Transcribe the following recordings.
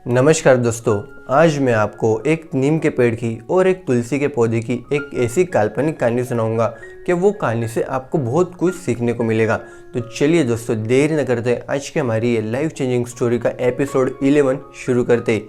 नमस्कार दोस्तों, आज मैं आपको एक नीम के पेड़ की और एक तुलसी के पौधे की एक ऐसी काल्पनिक कहानी सुनाऊंगा कि वो कहानी से आपको बहुत कुछ सीखने को मिलेगा। तो चलिए दोस्तों, देर न करते आज की हमारी ये लाइफ चेंजिंग स्टोरी का एपिसोड 11 शुरू करते।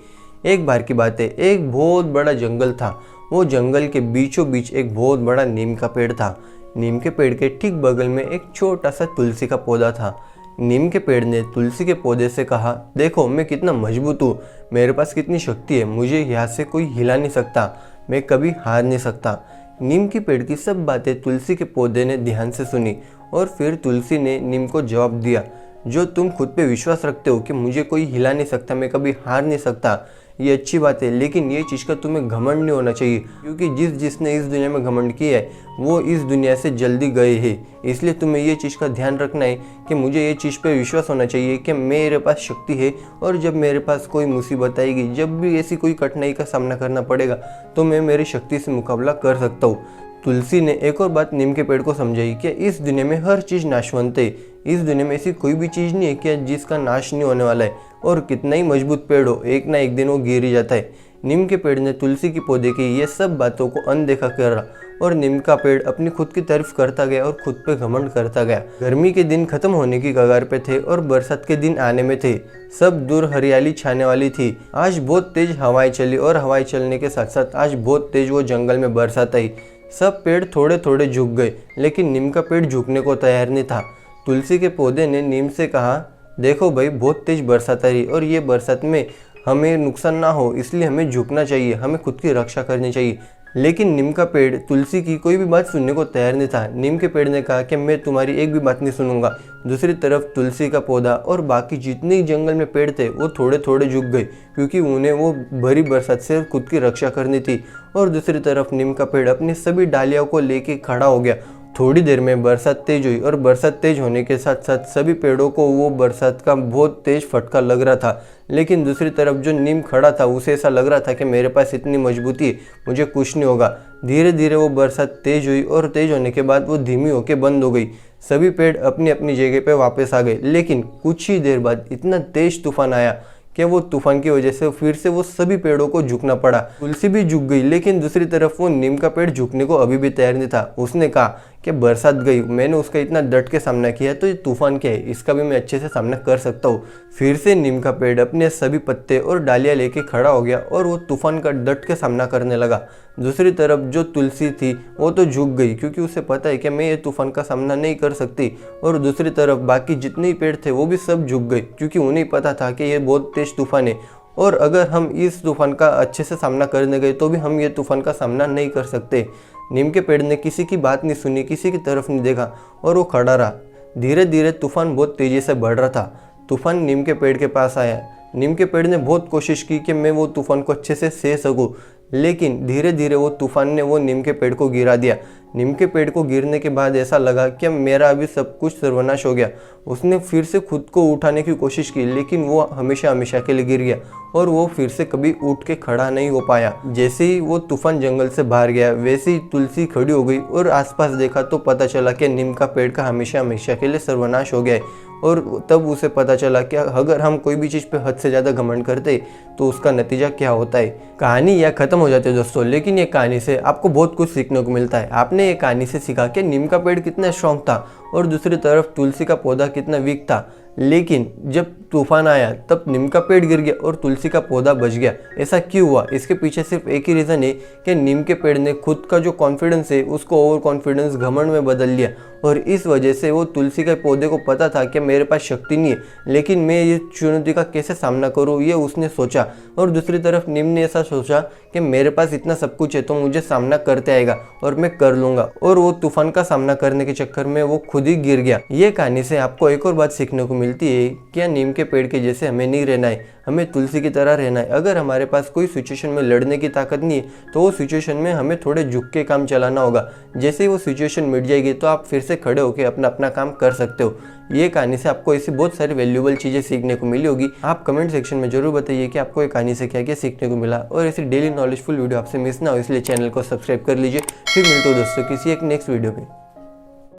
एक बार की बात है, एक बहुत बड़ा जंगल था। वो जंगल के बीचों बीच एक बहुत बड़ा नीम का पेड़ था। नीम के पेड़ के ठीक बगल में एक छोटा सा तुलसी का पौधा था। नीम के पेड़ ने तुलसी के पौधे से कहा, देखो मैं कितना मजबूत हूँ, मेरे पास कितनी शक्ति है, मुझे यहाँ से कोई हिला नहीं सकता, मैं कभी हार नहीं सकता। नीम के पेड़ की सब बातें तुलसी के पौधे ने ध्यान से सुनी और फिर तुलसी ने नीम को जवाब दिया, जो तुम खुद पे विश्वास रखते हो कि मुझे कोई हिला नहीं सकता, मैं कभी हार नहीं सकता, ये अच्छी बात है, लेकिन ये चीज़ का तुम्हें घमंड नहीं होना चाहिए, क्योंकि जिसने इस दुनिया में घमंड किया है वो इस दुनिया से जल्दी गए हैं। इसलिए तुम्हें ये चीज़ का ध्यान रखना है कि मुझे ये चीज़ पे विश्वास होना चाहिए कि मेरे पास शक्ति है, और जब मेरे पास कोई मुसीबत आएगी, जब भी ऐसी कोई कठिनाई का सामना करना पड़ेगा, तो मैं मेरी शक्ति से मुकाबला कर सकता हूँ। तुलसी ने एक और बात नीम के पेड़ को समझाई कि इस दुनिया में हर चीज़ नाशवंत है। इस दुनिया में ऐसी कोई भी चीज़ नहीं है कि जिसका नाश नहीं होने वाला है, और कितना ही मजबूत पेड़ हो, एक ना एक दिन वो गिर ही जाता है। नीम के पेड़ ने तुलसी की पौधे की ये सब बातों को अनदेखा करा, और नीम का पेड़ अपनी खुद की तारीफ करता गया और खुद पे घमंड करता गया। गर्मी के दिन खत्म होने की कगार पे थे और बरसात के दिन आने में थे। सब दूर हरियाली छाने वाली थी। आज बहुत तेज हवाएं चली, और हवाएं चलने के साथ साथ आज बहुत तेज वो जंगल में बरसात आई। सब पेड़ थोड़े थोड़े झुक गए, लेकिन नीम का पेड़ झुकने को तैयार नहीं था। तुलसी के पौधे ने नीम से कहा, देखो भाई, बहुत तेज बरसात आ रही, और ये बरसात में हमें नुकसान ना हो, इसलिए हमें झुकना चाहिए, हमें खुद की रक्षा करनी चाहिए। लेकिन नीम का पेड़ तुलसी की कोई भी बात सुनने को तैयार नहीं था। नीम के पेड़ ने कहा कि मैं तुम्हारी एक भी बात नहीं सुनूंगा। दूसरी तरफ तुलसी का पौधा और बाकी जितने जंगल में पेड़ थे वो थोड़े थोड़े झुक गए, क्योंकि उन्हें वो भरी बरसात से खुद की रक्षा करनी थी। और दूसरी तरफ नीम का पेड़ अपनी सभी डालियों को लेके खड़ा हो गया। थोड़ी देर में बरसात तेज हुई, और बरसात तेज होने के साथ साथ सभी पेड़ों को वो बरसात का बहुत तेज फटका लग रहा था। लेकिन दूसरी तरफ जो नीम खड़ा था उसे ऐसा लग रहा था कि मेरे पास इतनी मजबूती है, मुझे कुछ नहीं होगा। धीरे धीरे वो बरसात तेज हुई, और तेज होने के बाद वो धीमी होकर बंद हो गई। सभी पेड़ अपनी अपनी जगह पे वापस आ गए। लेकिन कुछ ही देर बाद इतना तेज तूफान आया कि वो तूफान की वजह से फिर से वो सभी पेड़ों को झुकना पड़ा। तुलसी भी झुक गई, लेकिन दूसरी तरफ वो नीम का पेड़ झुकने को अभी भी तैयार नहीं था। उसने कहा कि बरसात गई, मैंने उसका इतना डट के सामना किया, तो ये तूफान क्या है, इसका भी मैं अच्छे से सामना कर सकता हूँ। फिर से नीम का पेड़ अपने सभी पत्ते और डालियाँ लेके खड़ा हो गया, और वो तूफान का डट के सामना करने लगा। दूसरी तरफ जो तुलसी थी वो तो झुक गई, क्योंकि उसे पता है कि मैं ये तूफान का सामना नहीं कर सकती। और दूसरी तरफ बाकी जितने पेड़ थे वो भी सब झुक गए, क्योंकि उन्हें पता था कि ये बहुत तेज तूफान है, और अगर हम इस तूफान का अच्छे से सामना करने गए तो भी हम ये तूफान का सामना नहीं कर सकते। नीम के पेड़ ने किसी की बात नहीं सुनी, किसी की तरफ नहीं देखा, और वो खड़ा रहा। धीरे धीरे तूफान बहुत तेजी से बढ़ रहा था। तूफान नीम के पेड़ के पास आया। नीम के पेड़ ने बहुत कोशिश की कि मैं वो तूफान को अच्छे से सह सकूं, लेकिन धीरे धीरे वो तूफान ने वो नीम के पेड़ को गिरा दिया। नीम के पेड़ को गिरने के बाद ऐसा लगा कि मेरा अभी सब कुछ सर्वनाश हो गया। उसने फिर से खुद को उठाने की कोशिश की, लेकिन वो हमेशा हमेशा के लिए गिर गया, और वो फिर से कभी उठ के खड़ा नहीं हो पाया। जैसे ही वो तूफान जंगल से बाहर गया, वैसे ही तुलसी खड़ी हो गई, और आसपास देखा तो पता चला कि नीम का पेड़ का हमेशा हमेशा के लिए सर्वनाश हो गया है। और तब उसे पता चला कि अगर हम कोई भी चीज़ पे हद से ज़्यादा घमंड करते तो उसका नतीजा क्या होता है। कहानी यह खत्म हो जाती है दोस्तों, लेकिन ये कहानी से आपको बहुत कुछ सीखने को मिलता है। आपने ये कहानी से सीखा कि नीम का पेड़ कितना स्ट्रॉन्ग था, और दूसरी तरफ तुलसी का पौधा कितना वीक था। लेकिन जब तूफान आया तब नीम का पेड़ गिर गया और तुलसी का पौधा बच गया। ऐसा क्यों हुआ? इसके पीछे सिर्फ एक ही रीज़न है कि नीम के पेड़ ने खुद का जो कॉन्फिडेंस है उसको ओवर कॉन्फिडेंस घमंड में बदल लिया, और इस वजह से वो तुलसी के पौधे को पता था कि मेरे पास शक्ति नहीं है, लेकिन मैं ये चुनौती का कैसे सामना करूँ, ये उसने सोचा। और दूसरी तरफ नीम ने ऐसा सोचा कि मेरे पास इतना सब कुछ है तो मुझे सामना करते आएगा और मैं कर लूँगा, और वो तूफान का सामना करने के चक्कर में वो खुद ही गिर गया। ये कहानी से आपको एक और बात सीखने को मिलती है कि नीम के पेड़ के जैसे हमें नहीं रहना है, हमें तुलसी की तरह रहना है। अगर हमारे पास कोई सिचुएशन में लड़ने की ताकत नहीं है तो वो सिचुएशन में हमें थोड़े झुक के काम चलाना होगा। जैसे ही वो सिचुएशन मिट जाएगी तो आप फिर से खड़े होकर अपना अपना काम कर सकते हो। ये कहानी से आपको ऐसी बहुत सारी वैल्यूएबल चीज़ें सीखने को मिली होगी। आप कमेंट सेक्शन में जरूर बताइए कि आपको ये कहानी से क्या क्या सीखने को मिला, और ऐसी डेली नॉलेजफुल वीडियो आपसे मिस ना हो इसलिए चैनल को सब्सक्राइब कर लीजिए। फिर मिलते हो दोस्तों किसी एक नेक्स्ट वीडियो में।